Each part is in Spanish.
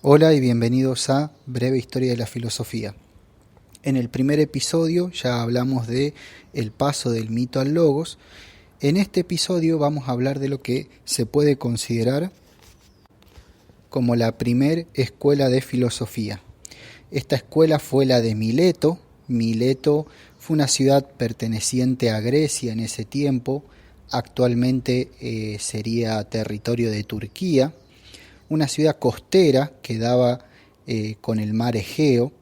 Hola y bienvenidos a Breve Historia de la Filosofía. En el primer episodio ya hablamos de el paso del mito al logos. En este episodio vamos a hablar de lo que se puede considerar como la primer escuela de filosofía. Esta escuela fue la de Mileto. Mileto fue una ciudad perteneciente a Grecia en ese tiempo. Actualmente sería territorio de Turquía. Una ciudad costera que daba con el mar Egeo,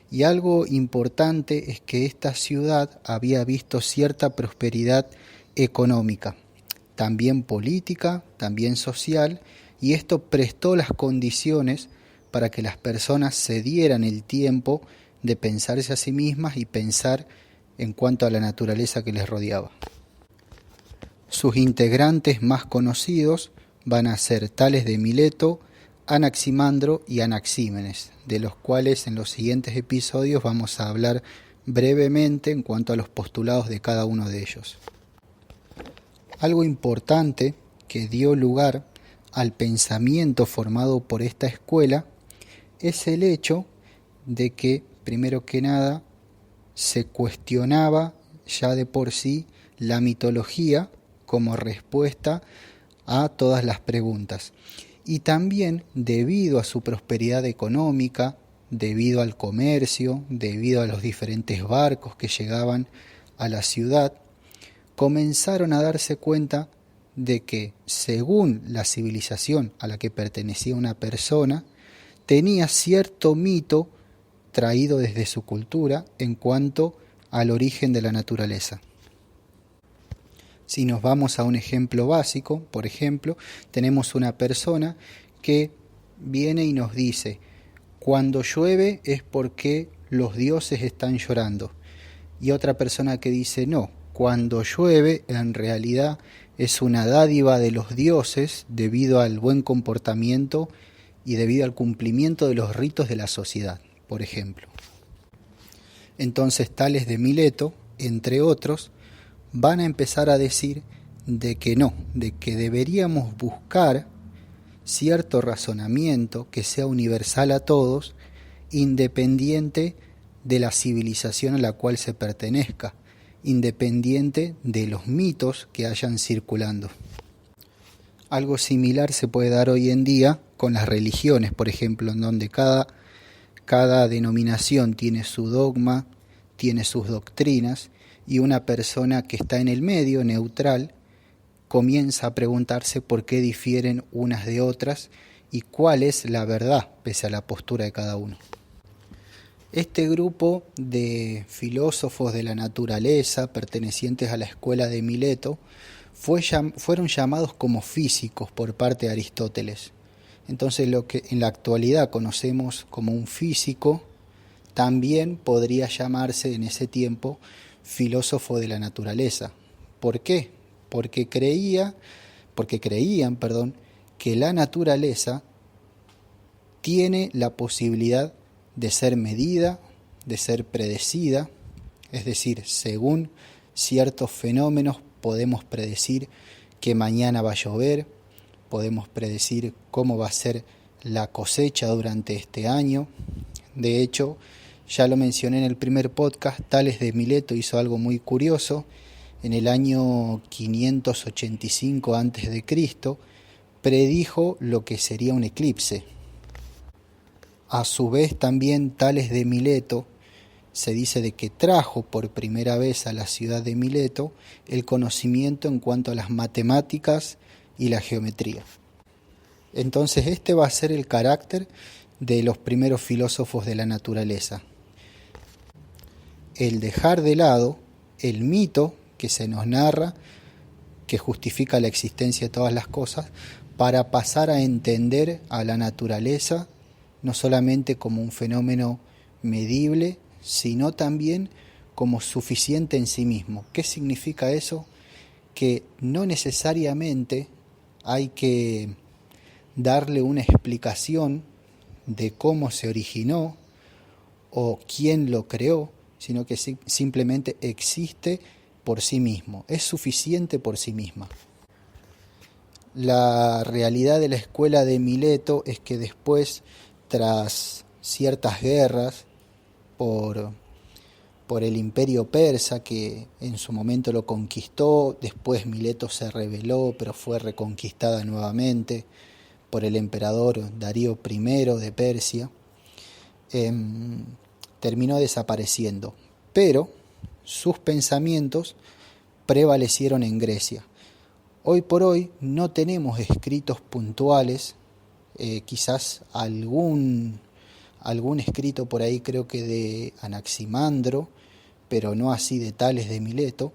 y algo importante es que esta ciudad había visto cierta prosperidad económica, también política, también social, y esto prestó las condiciones para que las personas se dieran el tiempo de pensarse a sí mismas y pensar en cuanto a la naturaleza que les rodeaba. Sus integrantes más conocidos van a ser Tales de Mileto, Anaximandro y Anaxímenes, de los cuales en los siguientes episodios vamos a hablar brevemente en cuanto a los postulados de cada uno de ellos. Algo importante que dio lugar al pensamiento formado por esta escuela es el hecho de que, primero que nada, se cuestionaba ya de por sí la mitología como respuesta a todas las preguntas. Y también, debido a su prosperidad económica, debido al comercio, debido a los diferentes barcos que llegaban a la ciudad, comenzaron a darse cuenta de que, según la civilización a la que pertenecía una persona, tenía cierto mito traído desde su cultura en cuanto al origen de la naturaleza. Si nos vamos a un ejemplo básico, por ejemplo, tenemos una persona que viene y nos dice: cuando llueve es porque los dioses están llorando. Y otra persona que dice: no, cuando llueve en realidad es una dádiva de los dioses debido al buen comportamiento y debido al cumplimiento de los ritos de la sociedad, por ejemplo. Entonces Tales de Mileto, entre otros, van a empezar a decir de que no, de que deberíamos buscar cierto razonamiento que sea universal a todos, independiente de la civilización a la cual se pertenezca, independiente de los mitos que hayan circulando. Algo similar se puede dar hoy en día con las religiones, por ejemplo, en donde cada denominación tiene su dogma, tiene sus doctrinas, y una persona que está en el medio, neutral, comienza a preguntarse por qué difieren unas de otras y cuál es la verdad pese a la postura de cada uno. Este grupo de filósofos de la naturaleza pertenecientes a la escuela de Mileto fueron llamados como físicos por parte de Aristóteles. Entonces lo que en la actualidad conocemos como un físico también podría llamarse en ese tiempo filósofo de la naturaleza. ¿Por qué? Porque creían, que la naturaleza tiene la posibilidad de ser medida, de ser predecida, es decir, según ciertos fenómenos podemos predecir que mañana va a llover, podemos predecir cómo va a ser la cosecha durante este año. De hecho, ya lo mencioné en el primer podcast, Tales de Mileto hizo algo muy curioso. En el año 585 a.C. predijo lo que sería un eclipse. A su vez también Tales de Mileto se dice de que trajo por primera vez a la ciudad de Mileto el conocimiento en cuanto a las matemáticas y la geometría. Entonces este va a ser el carácter de los primeros filósofos de la naturaleza: el dejar de lado el mito que se nos narra, que justifica la existencia de todas las cosas, para pasar a entender a la naturaleza no solamente como un fenómeno medible, sino también como suficiente en sí mismo. ¿Qué significa eso? Que no necesariamente hay que darle una explicación de cómo se originó o quién lo creó, sino que simplemente existe por sí mismo, es suficiente por sí misma. La realidad de la escuela de Mileto es que después tras ciertas guerras por el imperio persa, que en su momento lo conquistó, después Mileto se rebeló, pero fue reconquistada nuevamente por el emperador Darío I de Persia, terminó desapareciendo, pero sus pensamientos prevalecieron en Grecia. Hoy por hoy no tenemos escritos puntuales, quizás algún escrito por ahí, creo que de Anaximandro, pero no así de Tales de Mileto,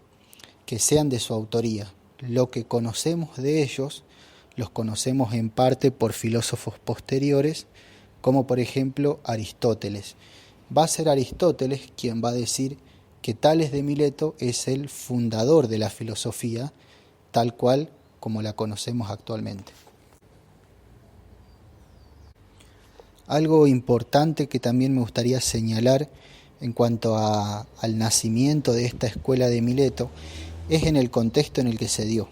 que sean de su autoría. Lo que conocemos de ellos, los conocemos en parte por filósofos posteriores, como por ejemplo Aristóteles. Va a ser Aristóteles quien va a decir que Tales de Mileto es el fundador de la filosofía, tal cual como la conocemos actualmente. Algo importante que también me gustaría señalar en cuanto al nacimiento de esta escuela de Mileto es en el contexto en el que se dio,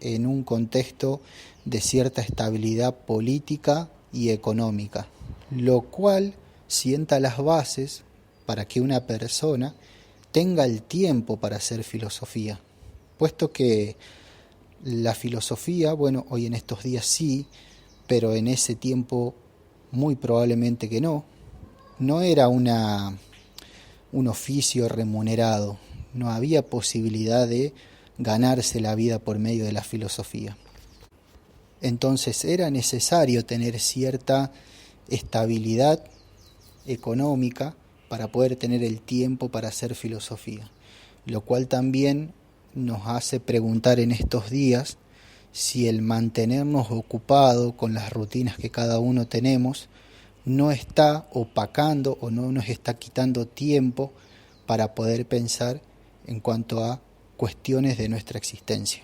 en un contexto de cierta estabilidad política y económica, lo cual sienta las bases para que una persona tenga el tiempo para hacer filosofía, puesto que la filosofía, bueno, hoy en estos días sí, pero en ese tiempo muy probablemente que no era un oficio remunerado, no había posibilidad de ganarse la vida por medio de la filosofía. Entonces era necesario tener cierta estabilidad económica para poder tener el tiempo para hacer filosofía, lo cual también nos hace preguntar en estos días si el mantenernos ocupados con las rutinas que cada uno tenemos no está opacando o no nos está quitando tiempo para poder pensar en cuanto a cuestiones de nuestra existencia.